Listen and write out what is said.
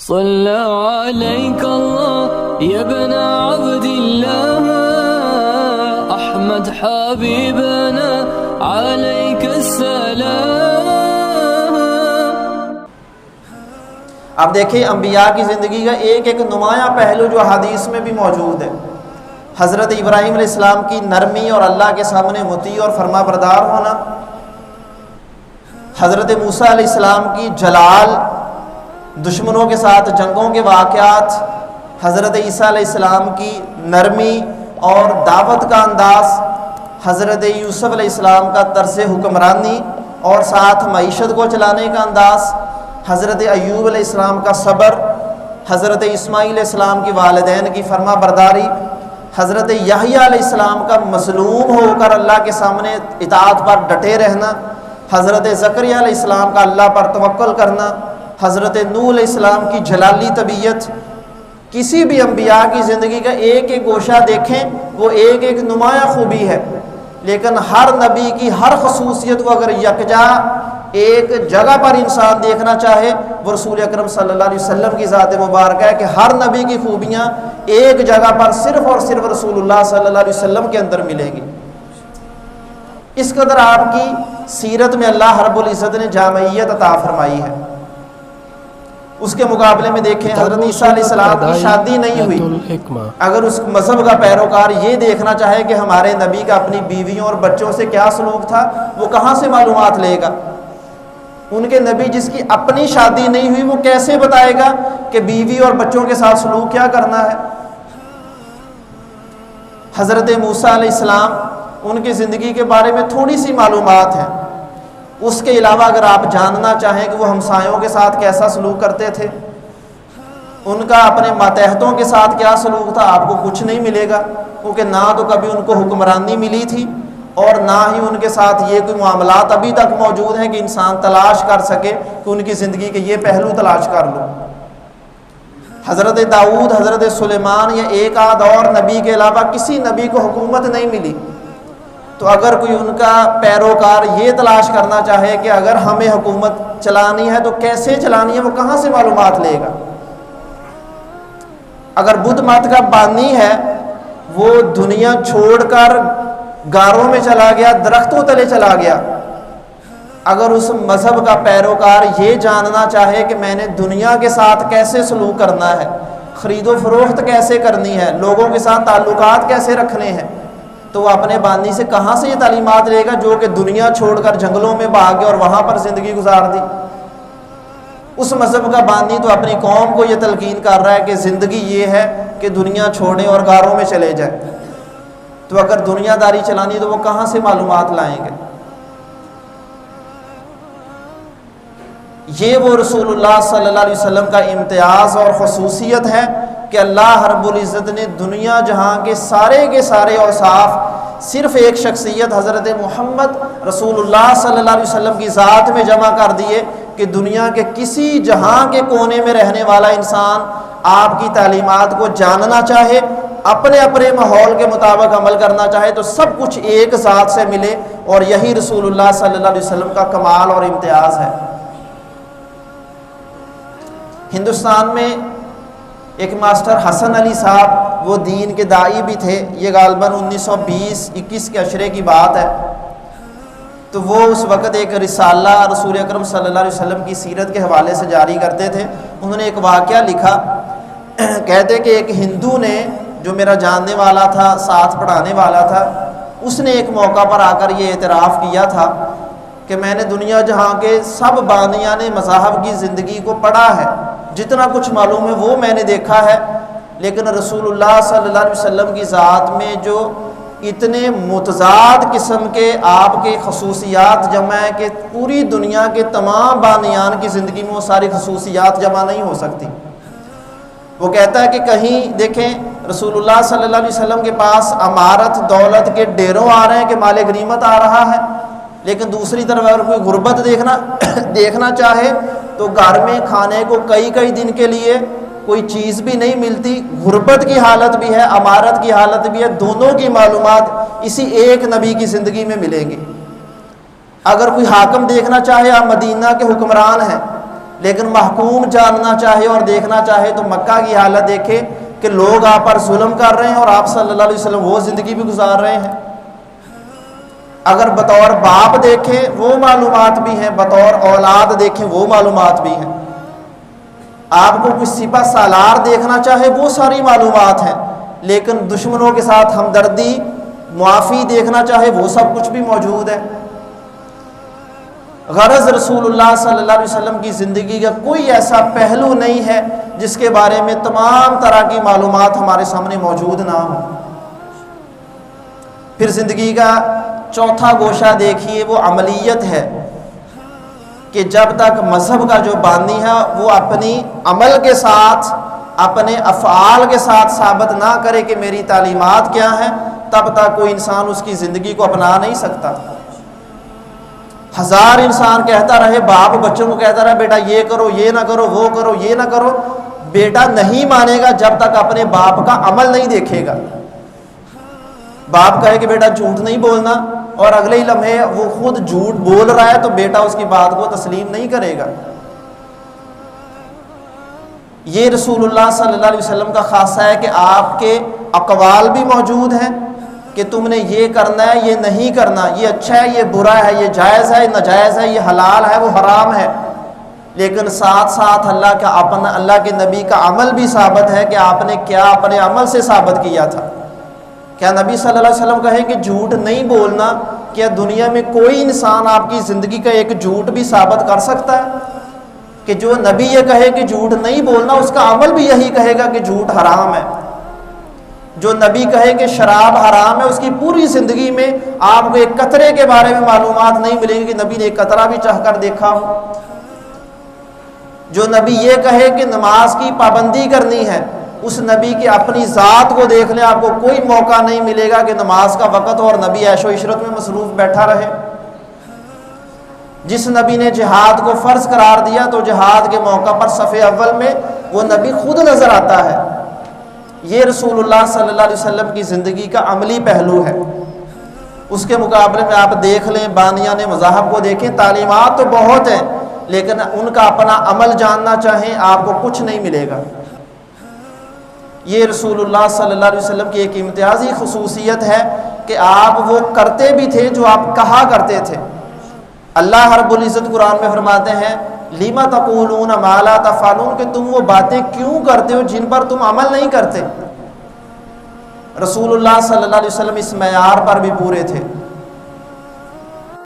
صلى عليك الله يا ابن عبد الله أحمد حبيبنا عليك السلام۔ اب دیکھیں انبیاء کی زندگی کا ایک ایک نمایاں پہلو جو حدیث میں بھی موجود ہے۔ حضرت ابراہیم علیہ السلام کی نرمی اور اللہ کے سامنے مطیع اور فرما بردار ہونا، حضرت موسیٰ علیہ السلام کی جلال، دشمنوں کے ساتھ جنگوں کے واقعات، حضرت عیسیٰ علیہ السلام کی نرمی اور دعوت کا انداز، حضرت یوسف علیہ السلام کا طرز حکمرانی اور ساتھ معیشت کو چلانے کا انداز، حضرت ایوب علیہ السلام کا صبر، حضرت اسماعیل علیہ السلام کی والدین کی فرما برداری، حضرت یحییٰ علیہ السلام کا مظلوم ہو کر اللہ کے سامنے اطاعت پر ڈٹے رہنا، حضرت زکریا علیہ السلام کا اللہ پر توکل کرنا، حضرت نوح علیہ السلام کی جلالی طبیعت۔ کسی بھی انبیاء کی زندگی کا ایک ایک گوشہ دیکھیں، وہ ایک ایک نمایاں خوبی ہے، لیکن ہر نبی کی ہر خصوصیت کو اگر یکجا ایک جگہ پر انسان دیکھنا چاہے، وہ رسول اکرم صلی اللہ علیہ وسلم کی ذات مبارکہ ہے کہ ہر نبی کی خوبیاں ایک جگہ پر صرف اور صرف رسول اللہ صلی اللہ علیہ وسلم کے اندر ملیں گی۔ اس قدر آپ کی سیرت میں اللہ رب العزت نے جامعیت عطا فرمائی ہے۔ اس کے مقابلے میں دیکھیں حضرت عیسیٰ علیہ السلام کی شادی نہیں ہوئی۔ اگر اس مذہب کا پیروکار یہ دیکھنا چاہے کہ ہمارے نبی کا اپنی بیویوں اور بچوں سے کیا سلوک تھا، وہ کہاں سے معلومات لے گا؟ ان کے نبی جس کی اپنی شادی نہیں ہوئی، وہ کیسے بتائے گا کہ بیوی اور بچوں کے ساتھ سلوک کیا کرنا ہے؟ حضرت موسیٰ علیہ السلام، ان کی زندگی کے بارے میں تھوڑی سی معلومات ہیں۔ اس کے علاوہ اگر آپ جاننا چاہیں کہ وہ ہمسایوں کے ساتھ کیسا سلوک کرتے تھے، ان کا اپنے ماتحتوں کے ساتھ کیا سلوک تھا، آپ کو کچھ نہیں ملے گا، کیونکہ نہ تو کبھی ان کو حکمرانی ملی تھی اور نہ ہی ان کے ساتھ یہ کوئی معاملات ابھی تک موجود ہیں کہ انسان تلاش کر سکے کہ ان کی زندگی کے یہ پہلو تلاش کر لو۔ حضرت داؤد، حضرت سلیمان یا ایک آدھ اور نبی کے علاوہ کسی نبی کو حکومت نہیں ملی، تو اگر کوئی ان کا پیروکار یہ تلاش کرنا چاہے کہ اگر ہمیں حکومت چلانی ہے تو کیسے چلانی ہے، وہ کہاں سے معلومات لے گا؟ اگر بدھ مت کا بانی ہے، وہ دنیا چھوڑ کر غاروں میں چلا گیا، درختوں تلے چلا گیا، اگر اس مذہب کا پیروکار یہ جاننا چاہے کہ میں نے دنیا کے ساتھ کیسے سلوک کرنا ہے، خرید و فروخت کیسے کرنی ہے، لوگوں کے ساتھ تعلقات کیسے رکھنے ہیں، تو وہ اپنے بانی سے کہاں سے یہ تعلیمات لے گا جو کہ دنیا چھوڑ کر جنگلوں میں بھاگ گیا اور وہاں پر زندگی گزار دی؟ اس مذہب کا بانی تو اپنی قوم کو یہ تلقین کر رہا ہے کہ زندگی یہ ہے کہ دنیا چھوڑیں اور غاروں میں چلے جائیں، تو اگر دنیا داری چلانی تو وہ کہاں سے معلومات لائیں گے؟ یہ وہ رسول اللہ صلی اللہ علیہ وسلم کا امتیاز اور خصوصیت ہے کہ اللہ رب العزت نے دنیا جہاں کے سارے اوصاف صرف ایک شخصیت حضرت محمد رسول اللہ صلی اللہ علیہ وسلم کی ذات میں جمع کر دیے کہ دنیا کے کسی جہاں کے کونے میں رہنے والا انسان آپ کی تعلیمات کو جاننا چاہے، اپنے اپنے ماحول کے مطابق عمل کرنا چاہے تو سب کچھ ایک ذات سے ملے، اور یہی رسول اللہ صلی اللہ علیہ وسلم کا کمال اور امتیاز ہے۔ ہندوستان میں ایک ماسٹر حسن علی صاحب، وہ دین کے داعی بھی تھے، یہ غالباً 1920-21 کے عشرے کی بات ہے، تو وہ اس وقت ایک رسالہ رسول اکرم صلی اللہ علیہ وسلم کی سیرت کے حوالے سے جاری کرتے تھے۔ انہوں نے ایک واقعہ لکھا، کہتے کہ ایک ہندو نے جو میرا جاننے والا تھا، ساتھ پڑھانے والا تھا، اس نے ایک موقع پر آ کر یہ اعتراف کیا تھا کہ میں نے دنیا جہاں کے سب بانیان مذاہب کی زندگی کو پڑھا ہے، جتنا کچھ معلوم ہے وہ میں نے دیکھا ہے، لیکن رسول اللہ صلی اللہ علیہ وسلم کی ذات میں جو اتنے متضاد قسم کے آپ کے خصوصیات جمع ہیں کہ پوری دنیا کے تمام بانیان کی زندگی میں وہ ساری خصوصیات جمع نہیں ہو سکتی۔ وہ کہتا ہے کہ کہیں دیکھیں رسول اللہ صلی اللہ علیہ وسلم کے پاس امارت دولت کے ڈیروں آ رہے ہیں کہ مال غنیمت آ رہا ہے، لیکن دوسری طرف اگر کوئی غربت دیکھنا چاہے تو گھر میں کھانے کو کئی دن کے لیے کوئی چیز بھی نہیں ملتی، غربت کی حالت بھی ہے، امارت کی حالت بھی ہے، دونوں کی معلومات اسی ایک نبی کی زندگی میں ملیں گی۔ اگر کوئی حاکم دیکھنا چاہے، آپ مدینہ کے حکمران ہیں، لیکن محکوم جاننا چاہے اور دیکھنا چاہے تو مکہ کی حالت دیکھے کہ لوگ آپ پر ظلم کر رہے ہیں اور آپ صلی اللہ علیہ وسلم وہ زندگی بھی گزار رہے ہیں۔ اگر بطور باپ دیکھیں وہ معلومات بھی ہیں، بطور اولاد دیکھیں وہ معلومات بھی ہیں، آپ کو کچھ سپہ سالار دیکھنا چاہے وہ ساری معلومات ہیں، لیکن دشمنوں کے ساتھ ہمدردی معافی دیکھنا چاہے وہ سب کچھ بھی موجود ہے۔ غرض رسول اللہ صلی اللہ علیہ وسلم کی زندگی کا کوئی ایسا پہلو نہیں ہے جس کے بارے میں تمام طرح کی معلومات ہمارے سامنے موجود نہ ہوں۔ پھر زندگی کا چوتھا گوشہ دیکھیے، وہ عملیت ہے کہ جب تک مذہب کا جو بانی ہے وہ اپنی عمل کے ساتھ، اپنے افعال کے ساتھ ثابت نہ کرے کہ میری تعلیمات کیا ہیں، تب تک کوئی انسان اس کی زندگی کو اپنا نہیں سکتا۔ ہزار انسان کہتا رہے، باپ بچوں کو کہتا رہے بیٹا یہ کرو، یہ نہ کرو، وہ کرو، یہ نہ کرو، بیٹا نہیں مانے گا جب تک اپنے باپ کا عمل نہیں دیکھے گا۔ باپ کہے کہ بیٹا جھوٹ نہیں بولنا اور اگلے ہی لمحے وہ خود جھوٹ بول رہا ہے تو بیٹا اس کی بات کو تسلیم نہیں کرے گا۔ یہ رسول اللہ صلی اللہ علیہ وسلم کا خاصہ ہے کہ آپ کے اقوال بھی موجود ہیں کہ تم نے یہ کرنا ہے، یہ نہیں کرنا، یہ اچھا ہے، یہ برا ہے، یہ جائز ہے، یہ ناجائز ہے، یہ حلال ہے، وہ حرام ہے، لیکن ساتھ ساتھ اللہ کے نبی کا عمل بھی ثابت ہے کہ آپ نے کیا اپنے عمل سے ثابت کیا تھا۔ کیا نبی صلی اللہ علیہ وسلم کہیں کہ جھوٹ نہیں بولنا؟ کیا دنیا میں کوئی انسان آپ کی زندگی کا ایک جھوٹ بھی ثابت کر سکتا ہے؟ کہ جو نبی یہ کہے کہ جھوٹ نہیں بولنا، اس کا عمل بھی یہی کہے گا کہ جھوٹ حرام ہے۔ جو نبی کہے کہ شراب حرام ہے، اس کی پوری زندگی میں آپ کو ایک قطرے کے بارے میں معلومات نہیں ملیں گی کہ نبی نے ایک قطرہ بھی چاہ کر دیکھا ہو۔ جو نبی یہ کہے کہ نماز کی پابندی کرنی ہے، اس نبی کی اپنی ذات کو دیکھ لیں، آپ کو کوئی موقع نہیں ملے گا کہ نماز کا وقت ہو اور نبی عیش و عشرت میں مصروف بیٹھا رہے۔ جس نبی نے جہاد کو فرض قرار دیا تو جہاد کے موقع پر صف اول میں وہ نبی خود نظر آتا ہے۔ یہ رسول اللہ صلی اللہ علیہ وسلم کی زندگی کا عملی پہلو ہے۔ اس کے مقابلے میں آپ دیکھ لیں، بانیان مذاہب کو دیکھیں، تعلیمات تو بہت ہیں لیکن ان کا اپنا عمل جاننا چاہیں آپ کو کچھ نہیں ملے گا۔ یہ رسول اللہ صلی اللہ علیہ وسلم کی ایک امتیازی خصوصیت ہے کہ آپ وہ کرتے بھی تھے جو آپ کہا کرتے تھے۔ اللہ رب العزت قرآن میں فرماتے ہیں لِمَ تَقُولُونَ مَا لَا تَفْعَلُونَ کہ تم وہ باتیں کیوں کرتے ہو جن پر تم عمل نہیں کرتے۔ رسول اللہ صلی اللہ علیہ وسلم اس معیار پر بھی پورے تھے۔